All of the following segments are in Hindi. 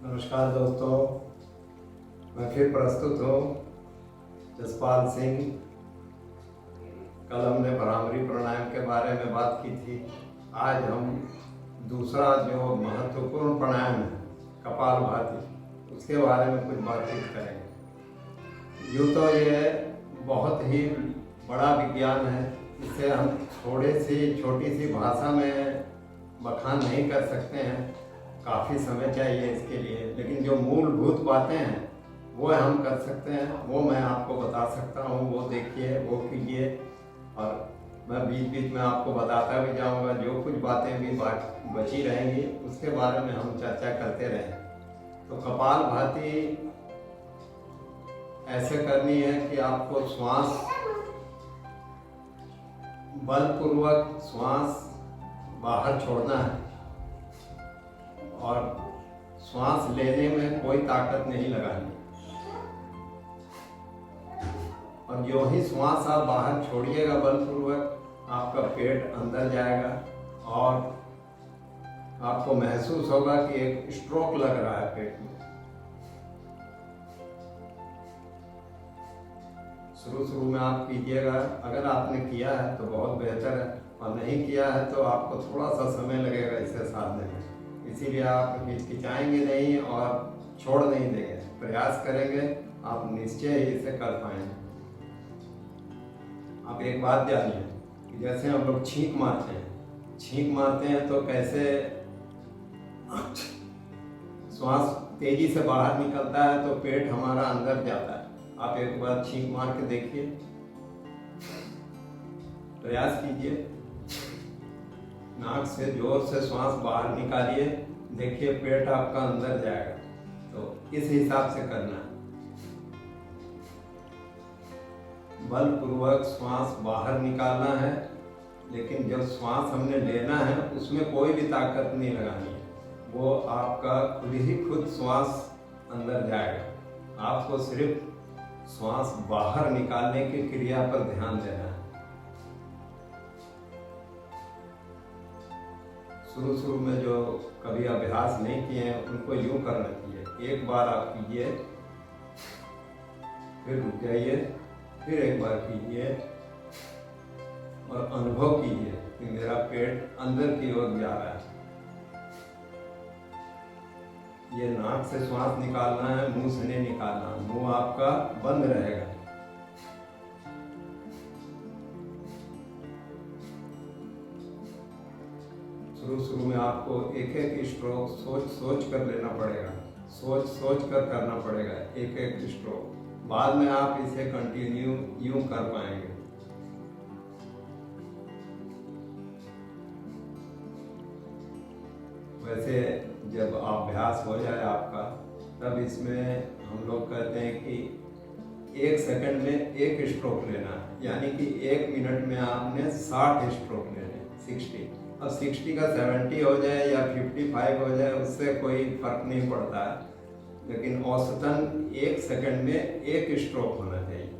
नमस्कार दोस्तों, मैं फिर प्रस्तुत हूँ जसपाल सिंह। कल हमने भ्रामरी प्राणायाम के बारे में बात की थी। आज हम दूसरा जो महत्वपूर्ण प्राणायाम है कपालभाति, उसके बारे में कुछ बातचीत करेंगे। यूँ तो ये बहुत ही बड़ा विज्ञान है, इसे हम छोटी सी भाषा में बखान नहीं कर सकते हैं, काफ़ी समय चाहिए इसके लिए। लेकिन जो मूलभूत बातें हैं वो हम कर सकते हैं, वो मैं आपको बता सकता हूँ। वो देखिए, वो कीजिए, और मैं बीच बीच में आपको बताता भी जाऊँगा। जो कुछ बातें भी बची रहेंगी उसके बारे में हम चर्चा करते रहें। तो कपालभाति ऐसे करनी है कि आपको श्वास बलपूर्वक श्वास बाहर छोड़ना है, और श्वास लेने में कोई ताकत नहीं लगानी। और जो ही श्वास आप बाहर छोड़िएगा बलपूर्वक, आपका पेट अंदर जाएगा और आपको महसूस होगा कि एक स्ट्रोक लग रहा है पेट में। शुरू में आप कीजिएगा। अगर आपने किया है तो बहुत बेहतर है, और नहीं किया है तो आपको थोड़ा सा समय लगेगा इसे साधने में। इसीलिए आप हिचकिचाएंगे नहीं और छोड़ नहीं देंगे, प्रयास करेंगे, आप निश्चय ही इसे कर पाएंगे। आप एक बात जानिए कि जैसे हम लोग छींक मारते हैं तो कैसे श्वास तेजी से बाहर निकलता है तो पेट हमारा अंदर जाता है। आप एक बार छींक मार के देखिए, प्रयास कीजिए, नाक से जोर से श्वास बाहर निकालिए, देखिए पेट आपका अंदर जाएगा। तो इस हिसाब से करना है, बलपूर्वक श्वास बाहर निकालना है। लेकिन जब श्वास हमने लेना है उसमें कोई भी ताकत नहीं लगानी है, वो आपका खुद श्वास अंदर जाएगा। आपको सिर्फ श्वास बाहर निकालने की क्रिया पर ध्यान देना है। शुरू में जो कभी अभ्यास नहीं किए हैं उनको यूं करना चाहिए। एक बार आप कीजिए, फिर रुक जाइए, फिर एक बार कीजिए और अनुभव कीजिए कि मेरा पेट अंदर की ओर जा रहा है। ये नाक से श्वास निकालना है, मुंह से नहीं निकालना। मुंह आपका बंद रहेगा। शुरू में आपको एक स्ट्रोक सोच कर लेना पड़ेगा, सोच कर करना पड़ेगा एक स्ट्रोक। बाद में आप इसे कंटिन्यू यूं कर पाएंगे। वैसे जब अभ्यास हो जाए आपका, तब इसमें हम लोग कहते हैं कि 1 सेकंड में 1 स्ट्रोक लेना है, यानी कि 1 मिनट में आपने 60 स्ट्रोक लेने, 60। अब 60 का 70 हो जाए या 55 हो जाए, उससे कोई फर्क नहीं पड़ता है, लेकिन औसतन 1 सेकंड में 1 स्ट्रोक होना चाहिए।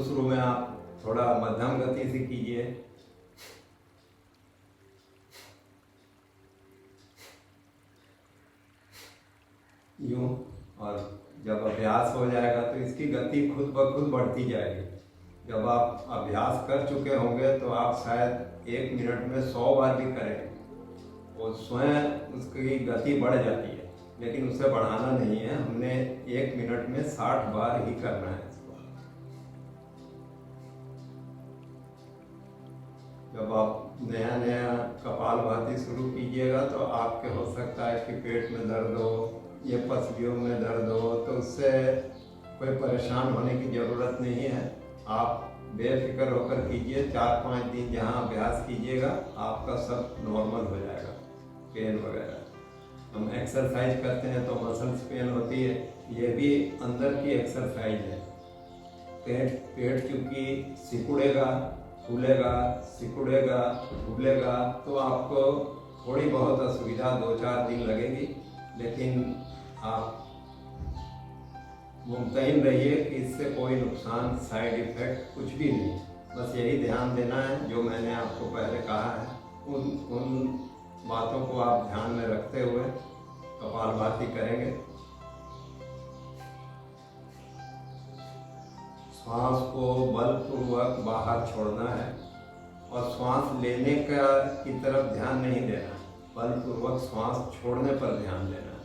शुरू में आप थोड़ा मध्यम गति से कीजिए, यूं, और जब अभ्यास हो जाएगा तो इसकी गति खुद ब खुद बढ़ती जाएगी। जब आप अभ्यास कर चुके होंगे तो आप शायद 1 मिनट में 100 बार भी करें, वो स्वयं उसकी गति बढ़ जाती है। लेकिन उसे बढ़ाना नहीं है, हमने 1 मिनट में 60 बार ही करना है इसको। जब आप नया कपालभाति शुरू कीजिएगा तो आपके हो सकता है कि पेट में दर्द हो, ये पसलियों में दर्द हो, तो उससे कोई परेशान होने की ज़रूरत नहीं है। आप बेफिक्र होकर कीजिए। 4-5 दिन जहाँ अभ्यास कीजिएगा आपका सब नॉर्मल हो जाएगा। पेन वगैरह हम एक्सरसाइज करते हैं तो मसल्स पेन होती है, ये भी अंदर की एक्सरसाइज है। पेट चूँकि सिकुड़ेगा, फूलेगा, सिकुड़ेगा, फूलेगा, तो आपको थोड़ी बहुत असुविधा 2-4 दिन लगेगी, लेकिन आप मुतमईन रहिए कि इससे कोई नुकसान, साइड इफेक्ट कुछ भी नहीं। बस यही ध्यान देना है जो मैंने आपको पहले कहा है, उन बातों को आप ध्यान में रखते हुए कपालभाति करेंगे। श्वास को बलपूर्वक बाहर छोड़ना है और श्वास लेने की तरफ ध्यान नहीं देना, बलपूर्वक श्वास छोड़ने पर ध्यान देना है।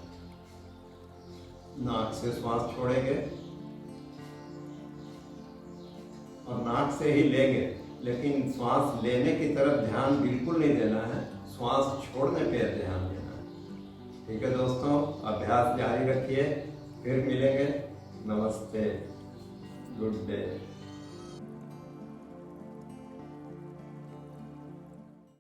नाक से श्वास छोड़ेंगे और नाक से ही लेंगे, लेकिन श्वास लेने की तरफ ध्यान बिल्कुल नहीं देना है, श्वास छोड़ने पर ध्यान देना है। ठीक है दोस्तों, अभ्यास जारी रखिए, फिर मिलेंगे। नमस्ते, गुड डे।